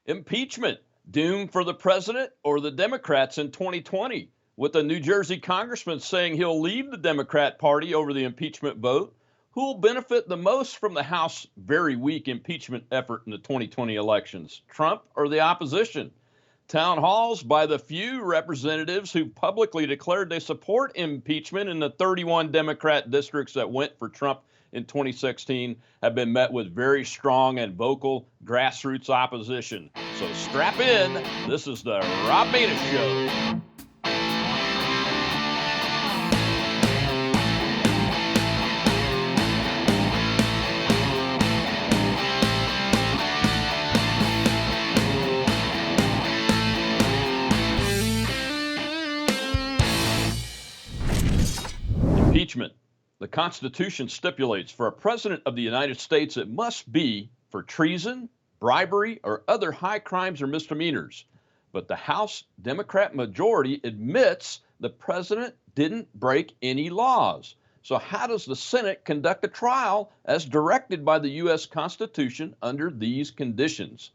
Impeachment, doom for the president or the Democrats in 2020, with a New Jersey congressman saying he'll leave the Democrat Party over the impeachment vote. Who will benefit the most from the House very weak impeachment effort in the 2020 elections, Trump or the opposition? Town halls by the few representatives who publicly declared they support impeachment in the 31 Democrat districts that went for Trump in 2016 have been met with very strong and vocal grassroots opposition. So strap in. This is the Rob Mena Show. Impeachment. The Constitution stipulates for a president of the United States it must be for treason, bribery, or other high crimes or misdemeanors. But the House Democrat majority admits the president didn't break any laws. So how does the Senate conduct a trial as directed by the U.S. Constitution under these conditions?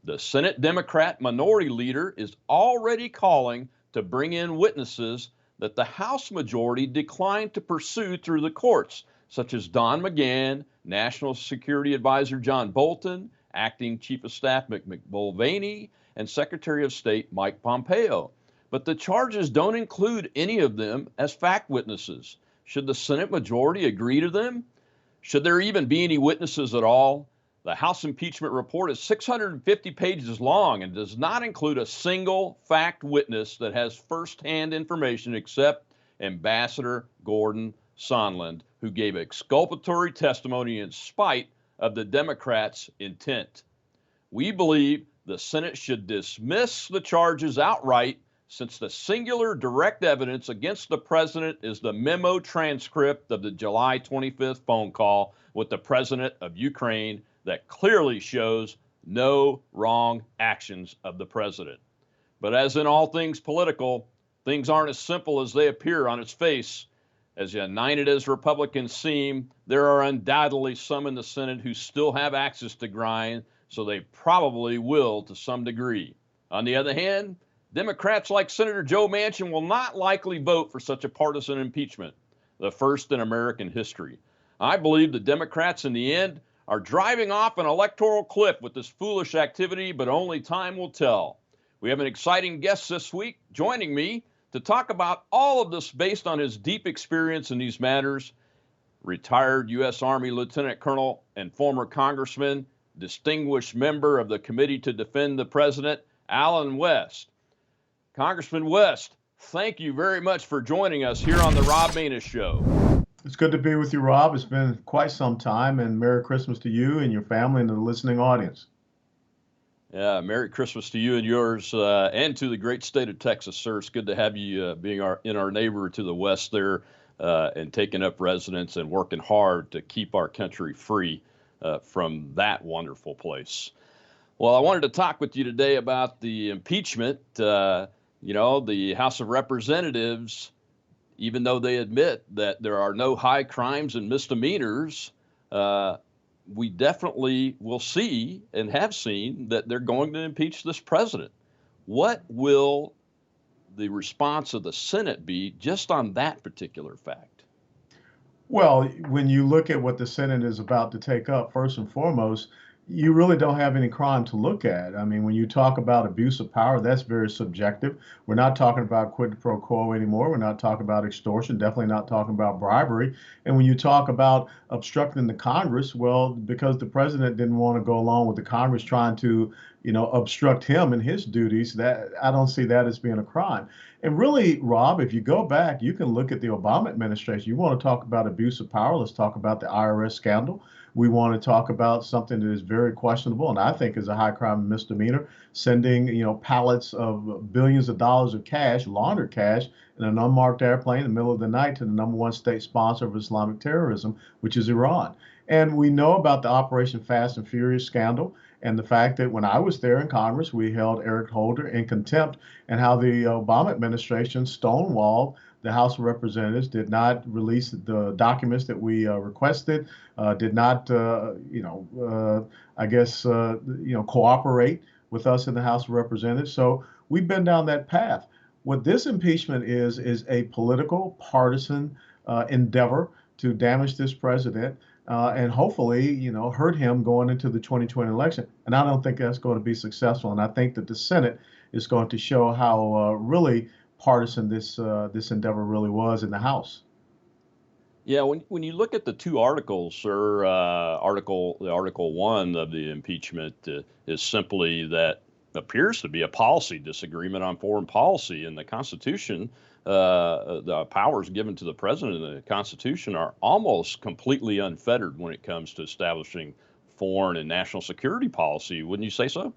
The Senate Democrat minority leader is already calling to bring in witnesses that the House majority declined to pursue through the courts, such as Don McGahn, National Security Advisor John Bolton, Acting Chief of Staff Mick Mulvaney, and Secretary of State Mike Pompeo. But the charges don't include any of them as fact witnesses. Should the Senate majority agree to them? Should there even be any witnesses at all? The House impeachment report is 650 pages long and does not include a single fact witness that has firsthand information except Ambassador Gordon Sondland, who gave exculpatory testimony in spite of the Democrats' intent. We believe the Senate should dismiss the charges outright, since the singular direct evidence against the president is the memo transcript of the July 25th phone call with the president of Ukraine that clearly shows no wrong actions of the president. But as in all things political, things aren't as simple as they appear on its face. As united as Republicans seem, there are undoubtedly some in the Senate who still have axes to grind, so they probably will to some degree. On the other hand, Democrats like Senator Joe Manchin will not likely vote for such a partisan impeachment, the first in American history. I believe the Democrats in the end are driving off an electoral cliff with this foolish activity, but only time will tell. We have an exciting guest this week joining me to talk about all of this based on his deep experience in these matters. Retired U.S. Army Lieutenant Colonel and former Congressman, distinguished member of the Committee to Defend the President, Allen West. Congressman West, thank you very much for joining us here on the Rob Mena Show. It's good to be with you, Rob. It's been quite some time, and Merry Christmas to you and your family and the listening audience. Yeah, Merry Christmas to you and yours, and to the great state of Texas, sir. It's good to have you being in our neighbor to the west there, and taking up residence and working hard to keep our country free from that wonderful place. Well, I wanted to talk with you today about the impeachment. The House of Representatives, even though they admit that there are no high crimes and misdemeanors, we definitely will see and have seen that they're going to impeach this president. What will the response of the Senate be just on that particular fact? Well, when you look at what the Senate is about to take up, first and foremost, you really don't have any crime to look at. I mean, when you talk about abuse of power, that's very subjective. We're not talking about quid pro quo anymore. We're not talking about extortion, definitely not talking about bribery. And when you talk about obstructing the Congress, well, because the president didn't want to go along with the Congress trying to, obstruct him and his duties, that I don't see that as being a crime. And really, Rob, if you go back, you can look at the Obama administration. You want to talk about abuse of power, let's talk about the IRS scandal. We want to talk about something that is very questionable and I think is a high crime and misdemeanor, sending, pallets of billions of dollars of cash, laundered cash, in an unmarked airplane in the middle of the night to the number one state sponsor of Islamic terrorism, which is Iran. And we know about the Operation Fast and Furious scandal and the fact that when I was there in Congress, we held Eric Holder in contempt, and how the Obama administration stonewalled the House of Representatives, did not release the documents that we requested, did not, cooperate with us in the House of Representatives. So we've been down that path. What this impeachment is a political, partisan endeavor to damage this president and hopefully, hurt him going into the 2020 election. And I don't think that's going to be successful. And I think that the Senate is going to show how really partisan this endeavor really was in the House. Yeah, when you look at the two articles, sir, Article 1 of the impeachment is simply that appears to be a policy disagreement on foreign policy, and the Constitution, the powers given to the president in the Constitution are almost completely unfettered when it comes to establishing foreign and national security policy. Wouldn't you say so?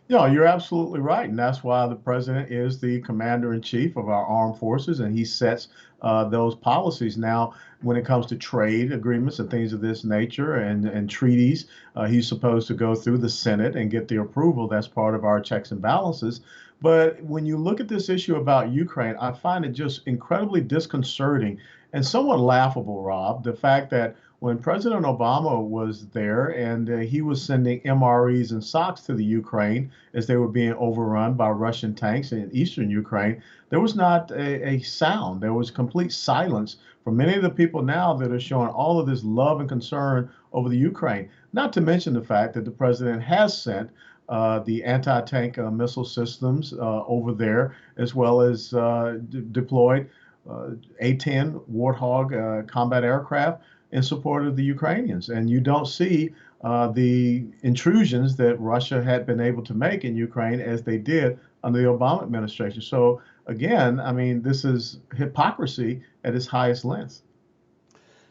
Yeah, you're absolutely right. And that's why the president is the commander in chief of our armed forces, and he sets those policies. Now, when it comes to trade agreements and things of this nature and treaties, he's supposed to go through the Senate and get the approval. That's part of our checks and balances. But when you look at this issue about Ukraine, I find it just incredibly disconcerting and somewhat laughable, Rob, the fact that when President Obama was there and he was sending MREs and socks to the Ukraine as they were being overrun by Russian tanks in eastern Ukraine, there was not a sound. There was complete silence from many of the people now that are showing all of this love and concern over the Ukraine. Not to mention the fact that the president has sent the anti-tank missile systems over there, as well as deployed A-10 Warthog combat aircraft in support of the Ukrainians. And you don't see the intrusions that Russia had been able to make in Ukraine as they did under the Obama administration. So again, I mean, this is hypocrisy at its highest length.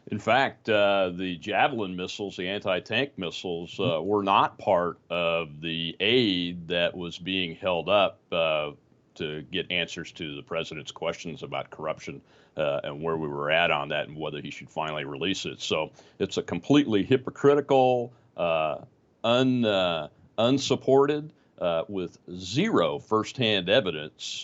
In fact, the Javelin missiles, the anti-tank missiles, were not part of the aid that was being held up to get answers to the president's questions about corruption and where we were at on that and whether he should finally release it. So it's a completely hypocritical, unsupported, with zero firsthand evidence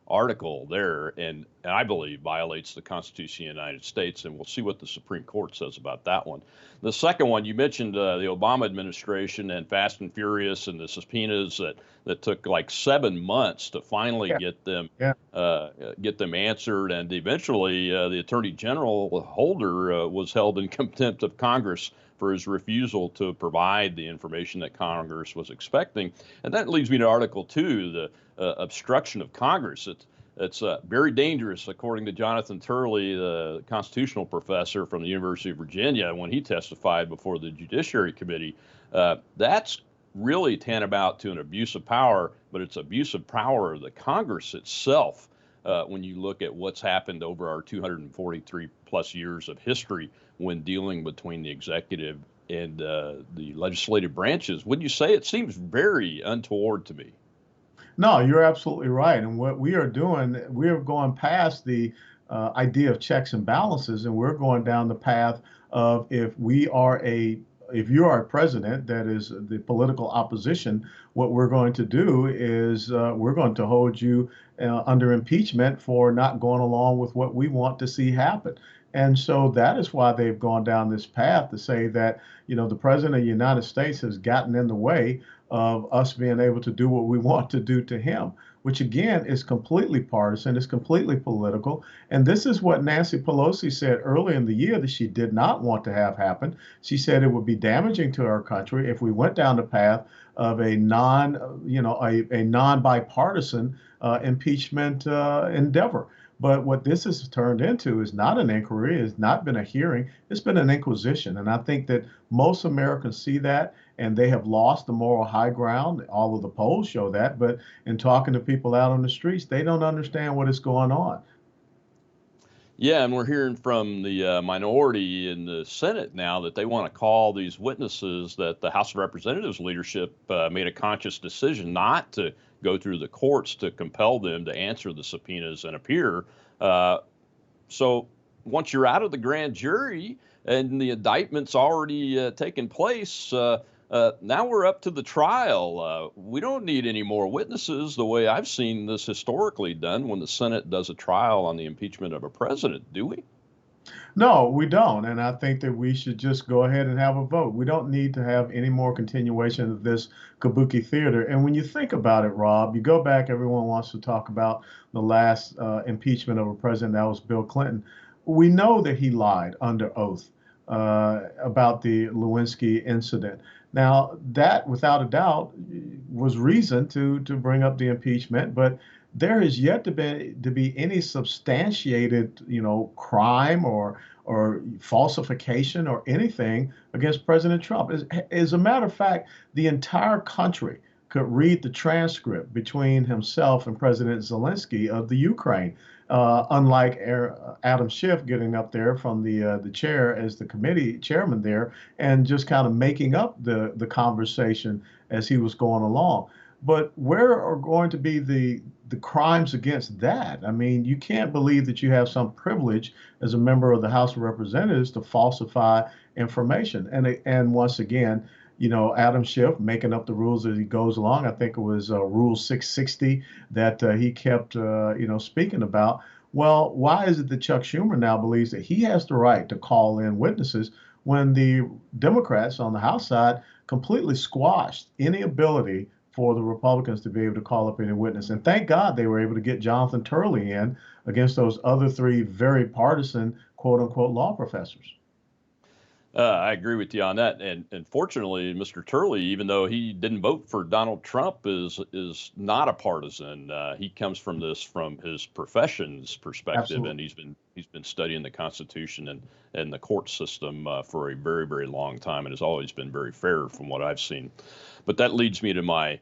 article there, and I believe violates the Constitution of the United States, and we'll see what the Supreme Court says about that one. The second one, you mentioned the Obama administration and Fast and Furious and the subpoenas that took like 7 months to finally get them answered, and eventually the Attorney General Holder was held in contempt of Congress for his refusal to provide the information that Congress was expecting. And that leads me to Article 2, the obstruction of Congress. It's very dangerous, according to Jonathan Turley, the constitutional professor from the University of Virginia, when he testified before the Judiciary Committee. That's really tantamount to an abuse of power, but it's abuse of power of the Congress itself. When you look at what's happened over our 243 plus years of history when dealing between the executive and the legislative branches, would you say it seems very untoward to me? No, you're absolutely right. And what we are doing, we are going past the idea of checks and balances, and we're going down the path of if you are a president that is the political opposition, what we're going to do is we're going to hold you under impeachment for not going along with what we want to see happen. And so that is why they've gone down this path to say that, the president of the United States has gotten in the way of us being able to do what we want to do to him, which again is completely partisan, is completely political. And this is what Nancy Pelosi said early in the year that she did not want to have happen. She said it would be damaging to our country if we went down the path of a non-bipartisan impeachment endeavor. But what this has turned into is not an inquiry, it's not been a hearing, it's been an inquisition. And I think that most Americans see that and they have lost the moral high ground. All of the polls show that. But in talking to people out on the streets, they don't understand what is going on. Yeah, and we're hearing from the minority in the Senate now that they want to call these witnesses that the House of Representatives leadership made a conscious decision not to go through the courts to compel them to answer the subpoenas and appear. So once you're out of the grand jury and the indictment's already taken place, now we're up to the trial. We don't need any more witnesses the way I've seen this historically done when the Senate does a trial on the impeachment of a president, do we? No, we don't. And I think that we should just go ahead and have a vote. We don't need to have any more continuation of this kabuki theater. And when you think about it, Rob, you go back, everyone wants to talk about the last impeachment of a president, that was Bill Clinton. We know that he lied under oath about the Lewinsky incident. Now, that without a doubt was reason to bring up the impeachment, but there has yet to be any substantiated, crime or falsification or anything against President Trump. As a matter of fact, the entire country could read the transcript between himself and President Zelensky of the Ukraine. Unlike Adam Schiff getting up there from the chair as the committee chairman there and just kind of making up the conversation as he was going along. But where are going to be the crimes against that? I mean, you can't believe that you have some privilege as a member of the House of Representatives to falsify information. And once again, Adam Schiff making up the rules as he goes along. I think it was Rule 660 that he kept, speaking about. Well, why is it that Chuck Schumer now believes that he has the right to call in witnesses when the Democrats on the House side completely squashed any ability for the Republicans to be able to call up any witness? And thank God they were able to get Jonathan Turley in against those other three very partisan, quote unquote, law professors. I agree with you on that, and fortunately, Mr. Turley, even though he didn't vote for Donald Trump, is not a partisan. He comes from this from his profession's perspective, Absolutely. and he's been studying the Constitution and the court system for a very very long time, and has always been very fair from what I've seen. But that leads me to my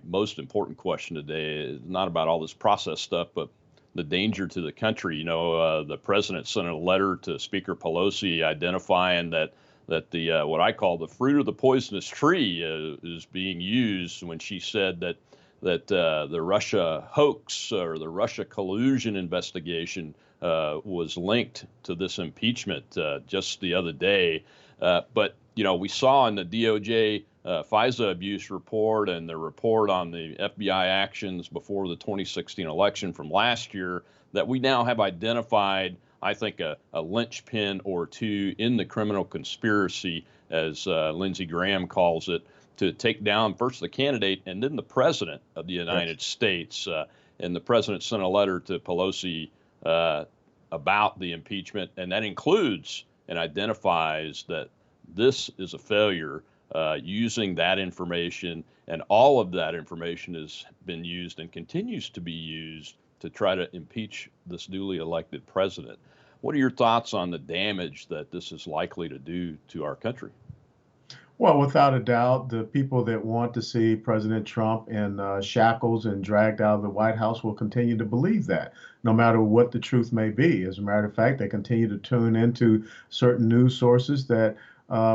most important question today. It's not about all this process stuff, but the danger to the country. The president sent a letter to Speaker Pelosi identifying that the what I call the fruit of the poisonous tree is being used when she said that the Russia hoax or the Russia collusion investigation was linked to this impeachment just the other day. But we saw in the DOJ FISA abuse report and the report on the FBI actions before the 2016 election from last year that we now have identified, I think, a linchpin or two in the criminal conspiracy, as Lindsey Graham calls it, to take down first the candidate and then the president of the Yes. United States. And the president sent a letter to Pelosi about the impeachment, and that includes and identifies that this is a failure using that information, and all of that information has been used and continues to be used to try to impeach this newly elected president. What are your thoughts on the damage that this is likely to do to our country? Well, without a doubt, the people that want to see President Trump in shackles and dragged out of the White House will continue to believe that, no matter what the truth may be. As a matter of fact, they continue to tune into certain news sources that,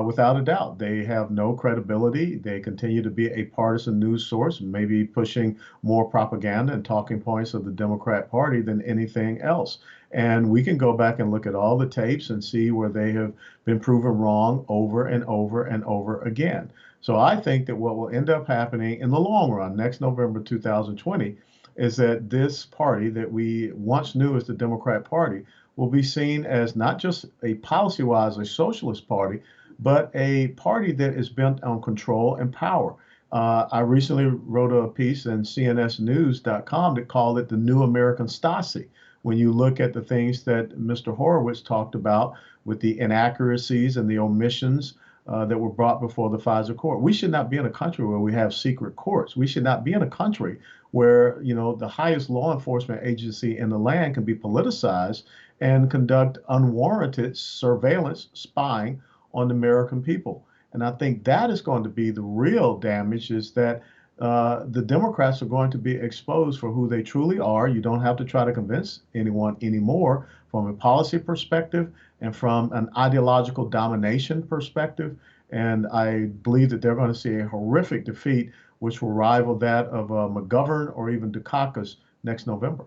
without a doubt, they have no credibility. They continue to be a partisan news source, maybe pushing more propaganda and talking points of the Democrat Party than anything else. And we can go back and look at all the tapes and see where they have been proven wrong over and over and over again. So I think that what will end up happening in the long run, next November 2020, is that this party that we once knew as the Democrat Party will be seen as not just a policy wise a socialist party, but a party that is bent on control and power. I recently wrote a piece in cnsnews.com that called it the new American Stasi. When you look at the things that Mr. Horowitz talked about with the inaccuracies and the omissions that were brought before the FISA court, we should not be in a country where we have secret courts. We should not be in a country where the highest law enforcement agency in the land can be politicized and conduct unwarranted surveillance, spying on the American people. And I think that is going to be the real damage is that the Democrats are going to be exposed for who they truly are. You don't have to try to convince anyone anymore from a policy perspective and from an ideological domination perspective. And I believe that they're going to see a horrific defeat, which will rival that of McGovern or even Dukakis next November.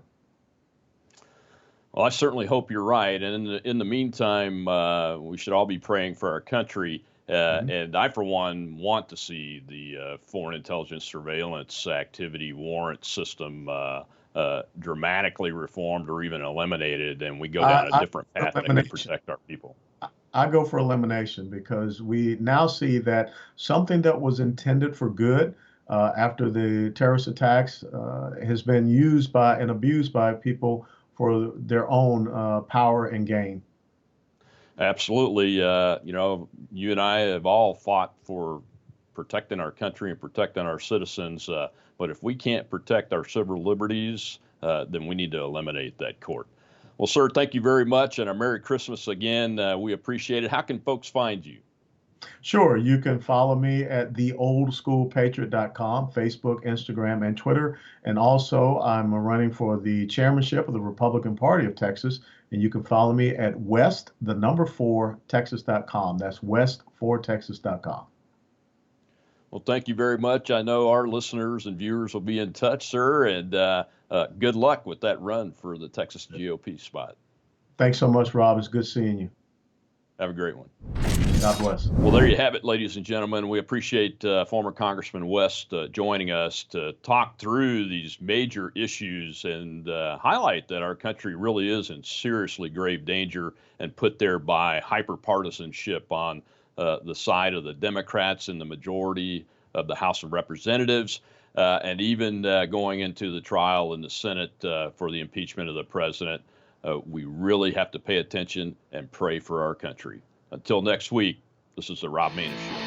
Well, I certainly hope you're right. And in the meantime, we should all be praying for our country. Mhm. And I, for one, want to see the foreign intelligence surveillance activity warrant system dramatically reformed or even eliminated, and we go down a I different path that can elimination. protect our people. I go for elimination because we now see that something that was intended for good after the terrorist attacks has been used by and abused by people for their own power and gain. Absolutely. You and I have all fought for protecting our country and protecting our citizens. But if we can't protect our civil liberties, then we need to eliminate that court. Well, sir, thank you very much, and a Merry Christmas again. We appreciate it. How can folks find you? Sure, you can follow me at theoldschoolpatriot.com, Facebook, Instagram, and Twitter. And also, I'm running for the chairmanship of the Republican Party of Texas. And you can follow me at west4texas.com. That's west4texas.com. Well, thank you very much. I know our listeners and viewers will be in touch, sir, and good luck with that run for the Texas GOP spot. Thanks so much, Rob. It's good seeing you. Have a great one. God bless. Well, there you have it, ladies and gentlemen. We appreciate former Congressman West joining us to talk through these major issues and highlight that our country really is in seriously grave danger and put there by hyper-partisanship on the side of the Democrats in the majority of the House of Representatives, and even going into the trial in the Senate for the impeachment of the president. We really have to pay attention and pray for our country. Until next week, this is the Rob Maness Show.